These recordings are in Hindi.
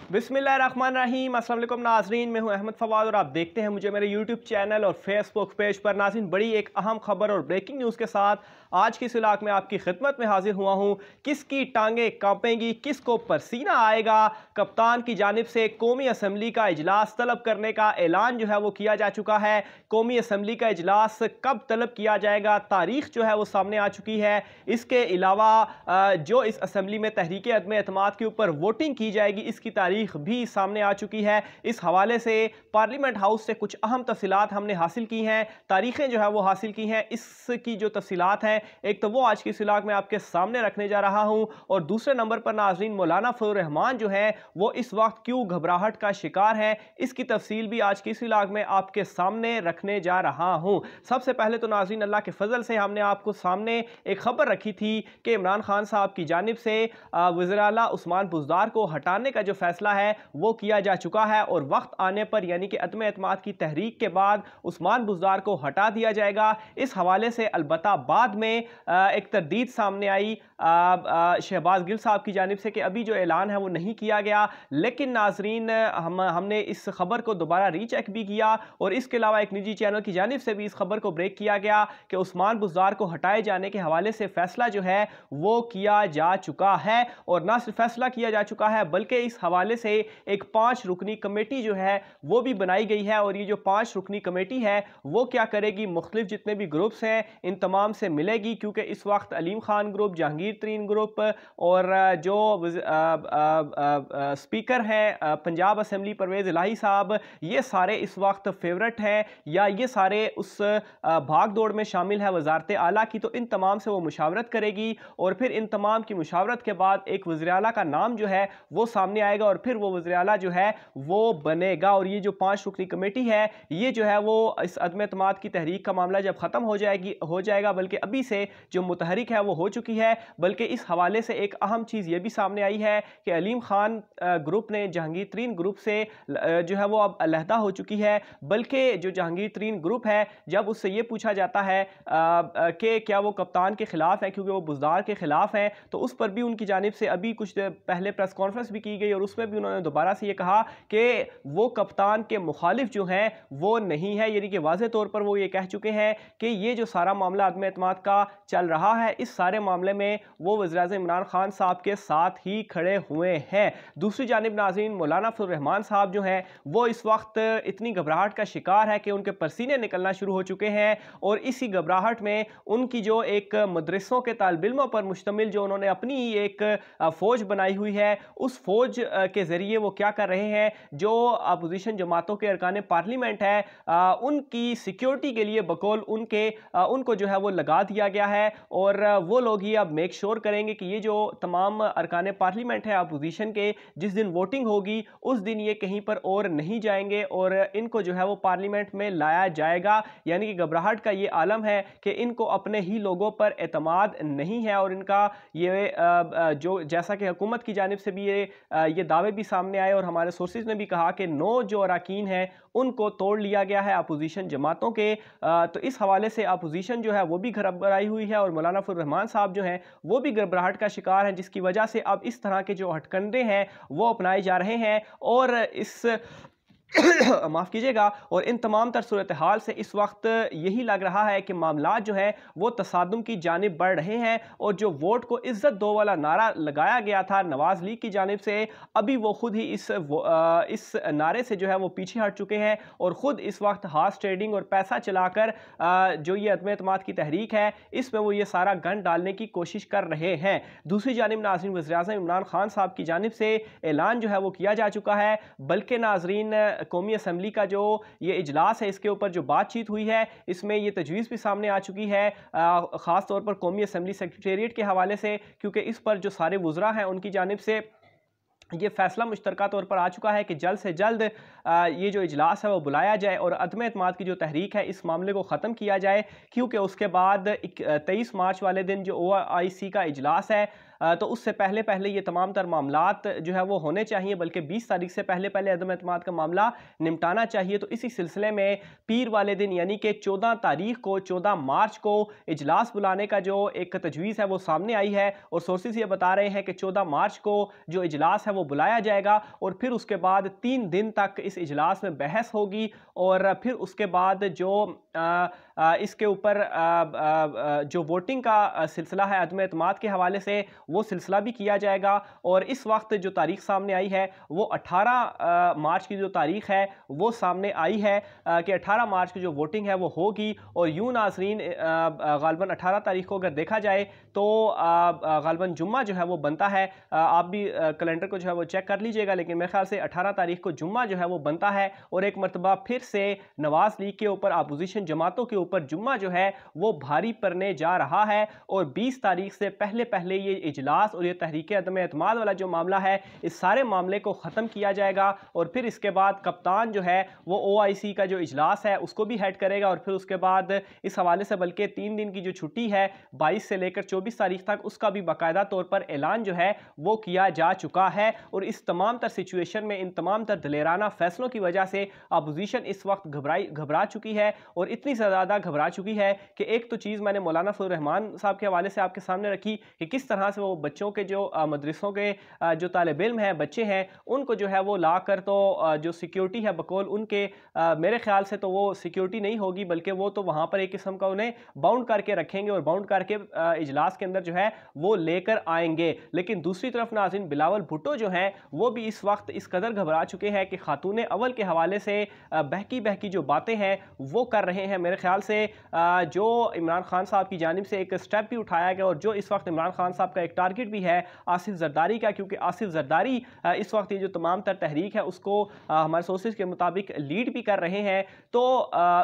बिस्मिल्लाहिर्रहमानिर्रहीम। अस्सलाम वालेकुम नाज़रीन, मैं हूं अहमद फवाद और आप देखते हैं मुझे मेरे यूट्यूब चैनल और फेसबुक पेज पर। नाज़रीन, बड़ी एक अहम खबर और ब्रेकिंग न्यूज़ के साथ आज की इस इलाके में आपकी खिदमत में हाजिर हुआ हूं। किसकी टांगें कांपेंगी, किसको पसीना आएगा? कप्तान की जानिब से कौमी असम्बली का इजलास तलब करने का ऐलान जो है वो किया जा चुका है। कौमी असम्बली का इजलास कब तलब किया जाएगा, तारीख जो है वो सामने आ चुकी है। इसके अलावा जो इस असम्बली में तहरीक अदम एतमाद के ऊपर वोटिंग की जाएगी, इसकी तारीख भी सामने आ चुकी है। इस हवाले से पार्लियामेंट हाउस से कुछ अहम तफसीलात हमने हासिल की हैं, तारीखें जो है वो हासिल की हैं। इसकी जो तफसीलात हैं, एक तो वो आज की इस इलाक में आपके सामने रखने जा रहा हूं, और दूसरे नंबर पर नाज़रीन मौलाना फजल रहमान जो है वो इस वक्त क्यों घबराहट का शिकार है, इसकी तफसील भी आज की इस इलाक में आपके सामने रखने जा रहा हूं। सबसे पहले तो नाज़रीन अल्लाह के फजल से हमने आपको सामने एक खबर रखी थी कि इमरान खान साहब की जानिब से वज़ीर आला उस्मान बुज़दार को हटाने का जो फैसला है वो किया जा चुका है, और वक्त आने पर यानी कि अदम एतमाद की तहरीक के बाद उस्मान बुज़दार को हटा दिया जाएगा। इस हवाले से अलबत्ता बाद में एक तरदीद सामने आई शहबाज गिल साहब की जानिब से कि अभी जो ऐलान है वो नहीं किया गया। लेकिन नाजरीन हमने इस खबर को दोबारा रीचेक भी किया, और इसके अलावा एक निजी चैनल की जानिब से भी इस खबर को ब्रेक किया गया कि उस्मान बुज़दार को हटाए जाने के हवाले से फैसला जो है वो किया जा चुका है। और ना सिर्फ फैसला किया जा चुका है बल्कि इस हवाले से एक 5 रुकनी कमेटी जो है वो भी बनाई गई है। और ये जो 5 रुकनी कमेटी है वो क्या करेगी, मुख्तलिफ जितने भी ग्रुप्स हैं इन तमाम से मिलेगी, क्योंकि इस वक्त अलीम खान ग्रुप, जहांगीर तरीन ग्रुप और जो स्पीकर हैं पंजाब असम्बली परवेज़ इलाही साहब, ये सारे इस वक्त फेवरेट हैं या ये सारे उस भाग दौड़ में शामिल है वजारत आला की। तो इन तमाम से वो मुशावरत करेगी, और फिर इन तमाम की मुशावरत के बाद एक वज़ीर आला का नाम जो है वो सामने आएगा, और फिर वो वज़ीर आला जो है वो बनेगा। और ये जो 5 रुकनी कमेटी है ये जो है वो इस अदम एतमाद की तहरीक का मामला जब ख़त्म हो जाएगा, बल्कि अभी से जो मुतहरिक है वो हो चुकी है। बल्कि इस हवाले से एक अहम चीज़ ये भी सामने आई है कि अलीम खान ग्रुप ने जहांगीर तरीन ग्रुप से जो है वो अब अलहदा हो चुकी है। बल्कि जो जहांगीर तरीन ग्रुप है, जब उससे ये पूछा जाता है कि क्या वो कप्तान के खिलाफ है क्योंकि वो बुज़दार के खिलाफ है, तो उस पर भी उनकी जानिब से अभी कुछ पहले प्रेस कॉन्फ्रेंस भी की गई, और उसमें भी उन्होंने दोबारा से ये कहा कि वो कप्तान के मुखालिफ जो हैं वो नहीं है। यानी कि वाज़े तौर पर वो ये कह चुके हैं कि ये जो सारा मामला अदम एतमाद का चल रहा है, इस सारे मामले में वो वज़ीर-ए-आज़म इमरान खान साहब के साथ ही खड़े हुए हैं। दूसरी जानिब नाज़रीन मौलाना फजल रहमान साहब जो हैं वो इस वक्त इतनी घबराहट का शिकार है कि उनके पसीने निकलना शुरू हो चुके हैं, और इसी घबराहट में उनकी जो एक मदरसों के तालिब-इल्मों पर मुश्तमिल जो उन्होंने अपनी एक फ़ौज बनाई हुई है, उस फ़ौज के ज़रिए वो क्या कर रहे हैं, जो अपोजिशन जमातों के अरकान पार्लियामेंट है उनकी सिक्योरिटी के लिए बकौल उनको जो है वो लगा दिया गया है, और वो लोग ही अब मेक श्योर करेंगे कि ये जो तमाम अरकान पार्लियामेंट है अपोजिशन के, जिस दिन वोटिंग होगी उस दिन ये कहीं पर और नहीं जाएंगे, और इनको जो है वो पार्लियामेंट में लाया जाएगा। यानी कि घबराहट का ये आलम है कि इनको अपने ही लोगों पर एतमाद नहीं है, और इनका ये जो जैसा कि हुकूमत की जानिब से भी ये दावे भी सामने आए, और हमारे सोर्सेज ने भी कहा कि 9 जो अरकान हैं उनको तोड़ लिया गया है अपोजिशन जमातों के। तो इस हवाले से अपोजिशन जो है वो भी घबराई हुई है, और मौलाना फजल रहमान साहब जो हैं वो भी घबराहट का शिकार हैं, जिसकी वजह से अब इस तरह के जो हटकंडे हैं वो अपनाए जा रहे हैं। और इस माफ़ कीजिएगा, और इन तमाम तर सूरत हाल से इस वक्त यही लग रहा है कि मामलात जो है वो तसादुम की जानिब बढ़ रहे हैं, और जो वोट को इज़्ज़त दो वाला नारा लगाया गया था नवाज़ लीग की जानिब से, अभी वो खुद ही इस नारे से जो है वो पीछे हट चुके हैं, और ख़ुद इस वक्त हार्स ट्रेडिंग और पैसा चलाकर जो ये अदम एतमाद की तहरीक है इसमें वो ये सारा गन डालने की कोशिश कर रहे हैं। दूसरी जानिब नाज़रीन वज़ीर-ए-आज़म इमरान खान साहब की जानिब से ऐलान जो है वो किया जा चुका है, बल्कि नाज़रीन कौमी असम्बली का जो ये इजलास है इसके ऊपर जो बातचीत हुई है इसमें ये तजवीज़ भी सामने आ चुकी है, ख़ास तौर पर कौमी असम्बली सेक्रेटेरिएट के हवाले से, क्योंकि इस पर जो सारे वुज़रा हैं उनकी जानिब से ये फैसला मुश्तरका तौर पर आ चुका है कि जल्द से जल्द ये जो इजलास है वो बुलाया जाए, और अदम एतमाद की जो तहरीक है इस मामले को ख़त्म किया जाए, क्योंकि उसके बाद 23 मार्च वाले दिन जो OIC का इजलास है तो उससे पहले पहले ये तमाम तर मामलात जो है वो होने चाहिए, बल्कि 20 तारीख से पहले पहले अदम एतमाद का मामला निपटाना चाहिए। तो इसी सिलसिले में पीर वाले दिन यानी कि 14 तारीख को, 14 मार्च को इजलास बुलाने का जो एक तजवीज़ है वो सामने आई है और सोर्सेज ये बता रहे हैं कि 14 मार्च को जो इजलास है वो बुलाया जाएगा और फिर उसके बाद 3 दिन तक इस इजलास में बहस होगी और फिर उसके बाद जो इसके ऊपर जो वोटिंग का सिलसिला है अदम एतमाद के हवाले से, वो सिलसिला भी किया जाएगा। और इस वक्त जो तारीख सामने आई है वो 18 मार्च की जो तारीख है वो सामने आई है कि 18 मार्च की जो वोटिंग है वो होगी। और यूं नाज़रीन गालिबन 18 तारीख को अगर देखा जाए तो गालिबन जुम्मा जो है वो बनता है। आप भी कैलेंडर को जो है वो चेक कर लीजिएगा, लेकिन मेरे ख्याल से 18 तारीख को जुम्मा जो है वो बनता है। और एक मरतबा फिर से नवाज लीग के ऊपर, अपोजिशन जमातों के ऊपर जुम्मा जो है वो भारी पड़ने जा रहा है। और 20 तारीख से पहले पहले ये इजलास और ये तहरीक अदम एतमाद वाला जो मामला है, इस सारे मामले को ख़त्म किया जाएगा। और फिर इसके बाद कप्तान जो है वो OIC का जो इजलास है उसको भी हेड करेगा। और फिर उसके बाद इस हवाले से बल्कि 3 दिन की जो छुट्टी है 22 से लेकर 24 तारीख तक, उसका भी बाकायदा तौर पर ऐलान जो है वो किया जा चुका है। और इस तमाम तर सिचुएशन में, इन तमाम तर दलेराना फैसलों की वजह से अपोजिशन इस वक्त घबरा चुकी है और इतनी ज़्यादा घबरा चुकी है कि एक तो चीज़ मैंने मौलाना फजल रहमान साहब के हवाले से आपके सामने रखी कि किस तरह से वो बच्चों के जो मदरसों के जो तालिब इल्म हैं, बच्चे हैं, उनको जो है वो ला कर तो जो सिक्योरिटी है बकौल उनके, मेरे ख्याल से तो वो सिक्योरिटी नहीं होगी, बल्कि वो तो वहाँ पर एक किस्म का उन्हें बाउंड करके रखेंगे और बाउंड करके इजलास के अंदर जो है वो लेकर आएंगे। लेकिन दूसरी तरफ नाज़रीन बिलावल भुट्टो जो हैं वो भी इस वक्त इस कदर घबरा चुके हैं कि खातून अव्वल के हवाले से बहकी बहकी जो बातें हैं वो कर रहे हैं। मेरे ख्याल से जो इमरान खान साहब की जानिब से एक स्टेप भी उठाया गया और जो इस वक्त इमरान खान साहब का एक टारगेट भी है आसिफ जरदारी का, क्योंकि आसिफ जरदारी इस वक्त ये जो तमाम तर तहरीक है उसको हमारे सोर्सेज के मुताबिक लीड भी कर रहे हैं। तो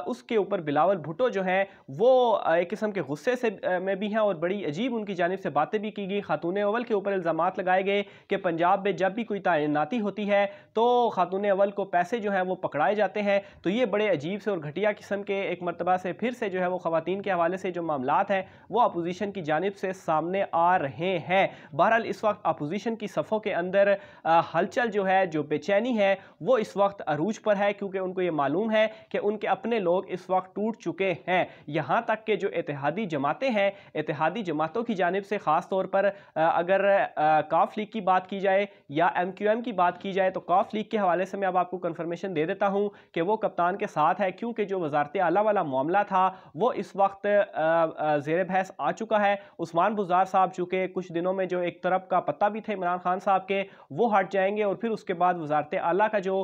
उसके ऊपर बिलावल भुट्टो जो हैं वो एक किस्म के गुस्से से में भी हैं और बड़ी अजीब उनकी जानिब से बातें भी की गई। खातून अव्वल के ऊपर इल्ज़ामात लगाए गए कि पंजाब में जब भी कोई तैनाती होती है तो खातून अव्वल को पैसे जो हैं वो पकड़ाए जाते हैं। तो ये बड़े अजीब से और घटिया किस्म के एक मरतबा से फिर से जो है वो ख़वातीन के हवाले से जो मामलात हैं वो अपोजिशन की जानिब से सामने आ रहे हैं। बहरहाल इस वक्त अपोजिशन की सफ़ों के अंदर हलचल जो है, जो बेचैनी है, वो इस वक्त अरूज पर है, क्योंकि उनको ये मालूम है कि उनके अपने लोग इस वक्त टूट चुके हैं। यहाँ तक कि जो इत्तेहादी जमातें हैं, इत्तेहादी जमातों की जानिब से ख़ास तौर पर अगर काफ लीग की बात की जाए या MQM की बात की जाए, तो काफ लीग के हवाले से मैं अब आपको कन्फर्मेशन दे देता हूँ कि वो कप्तान के साथ है, क्योंकि जो वज़ारत आला वाला मामला था वो इस वक्त ज़ेर बहस आ चुका है। उस्मान बुज़दार साहब चूँकि कुछ दिनों में जो एक तरफ का पत्ता भी थे इमरान खान साहब के, वो हट जाएंगे और फिर उसके बाद वज़ारत आला का जो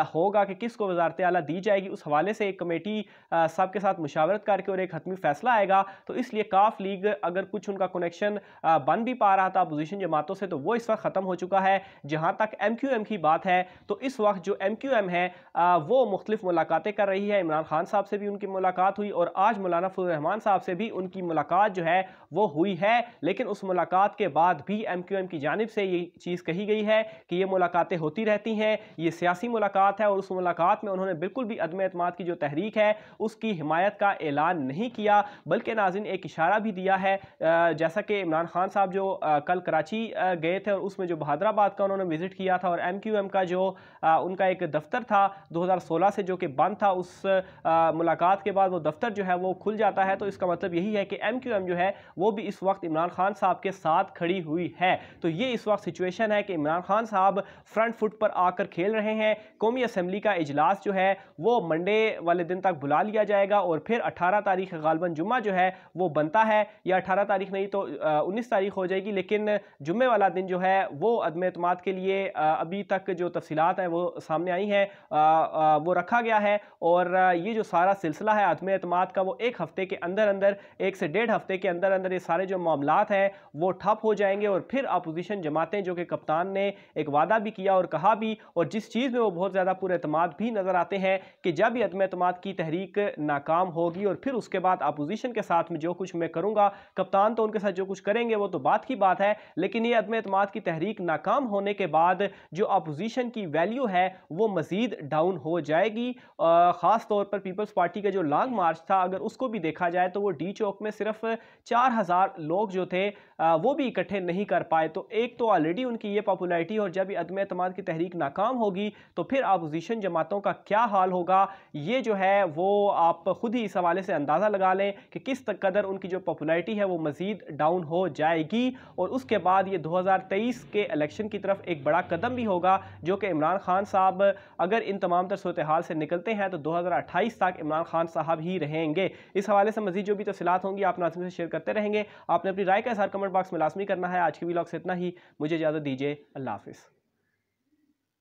होगा कि किसको वज़ारत आला दी जाएगी, उस हवाले से एक कमेटी सबके साथ मुशावरत करके और एक हतमी फैसला आएगा। तो इसलिए काफ लीग अगर कुछ उनका कनेक्शन बन भी पा रहा था अपोजिशन जमातों से, तो वो इस वक्त ख़त्म हो चुका है। जहाँ तक MQM की बात है तो इस वक्त जो MQM है वो मुख्तलिफ मुलाकातें कर रही है। इमरान खान साहब से भी उनकी मुलाकात हुई और आज मौलाना फजल रहमान साहब से भी उनकी मुलाकात जो है वो हुई है। लेकिन उस मुलाकात के बाद भी MQM की जानिब से ये चीज़ कही गई है कि ये मुलाकातें होती रहती हैं, ये सियासी मुलाकात है और उस मुलाकात में उन्होंने बिल्कुल भी अदम एतमाद की जो तहरीक है उसकी हिमायत का ऐलान नहीं किया, बल्कि नाज़रीन एक इशारा भी दिया है। जैसा कि इमरान खान साहब जो कल कराची गए थे और उसमें जो बहादराबाद का उन्होंने विज़िट किया था और MQM का जो उनका एक दफ्तर था 2016 से जो कि बंद था, उस मुलाकात के बाद वो दफ्तर जो है वो खुल जाता है। तो इसका मतलब यही है कि MQM जो है वो भी इस वक्त इमरान खान साहब के साथ खड़ी हुई है। तो ये इस वक्त सिचुएशन है कि इमरान खान साहब फ्रंट फुट पर आकर खेल रहे हैं। कौमी असम्बली का इजलास जो है वो मंडे वाले दिन तक बुला लिया जाएगा और फिर 18 तारीख गालिबन जुम्मा जो है वो बनता है, या 18 तारीख नहीं तो 19 तारीख हो जाएगी, लेकिन जुम्मे वाला दिन जो है वो अदम एतमाद के लिए अभी तक जो तफसीलात हैं वो सामने आई हैं, वो रखा गया है। और ये जो सारा सिलसिला है अदम एतमाद का वो एक हफ्ते के अंदर अंदर, 1 से 1.5 हफ्ते के अंदर अंदर ये सारे जो मामलात हैं वो ठप हो जाएंगे। और फिर अपोजिशन जमातें, जो कि कप्तान ने एक वादा भी किया और कहा भी, और जिस चीज़ में वो बहुत ज़्यादा पुरएतमाद भी नज़र आते हैं कि जब ये अदम एतमाद की तहरीक नाकाम होगी और फिर उसके बाद अपोजिशन के साथ में जो कुछ मैं करूँगा, कप्तान तो उनके साथ जो कुछ करेंगे वो तो बात की बात है, लेकिन ये अदम एतमाद की तहरीक नाकाम होने के बाद जो अपोजिशन की वैल्यू है वो मज़ीद डाउन हो जाएगी। ख़ास तौर पर पीपल्स पार्टी का जो लॉन्ग मार्च था, अगर उसको भी देखा जाए तो वो डी चौक में सिर्फ 4000 लोग जो थे वो भी इकट्ठे नहीं कर पाए। तो एक तो ऑलरेडी उनकी ये पॉपुलैरिटी, और जब ये अदम एतमाद की तहरीक नाकाम होगी तो फिर अपोजिशन जमातों का क्या हाल होगा, ये जो है वो आप खुद ही इस हवाले से अंदाज़ा लगा लें कि किस कदर उनकी जो पॉपुलैरिटी है वो मज़ीद डाउन हो जाएगी। और उसके बाद ये 2023 के इलेक्शन की तरफ एक बड़ा कदम भी होगा, जो कि इमरान खान साहब अगर इन तमाम तर सूरत हाल से निकलते हैं तो 2028 तक इमरान खान साहब ही रहेंगे। इस हवाले से मज़ीद जो भी तफसीलात होंगी आप नाज़रीन से शेयर करते रहेंगे। आपने अपनी राय का इज़हार कमेंट बॉक्स में लाजमी करना है। आज की व्लॉग से इतना ही, मुझे इजाज़त दीजिए। अल्लाह हाफ़िज़।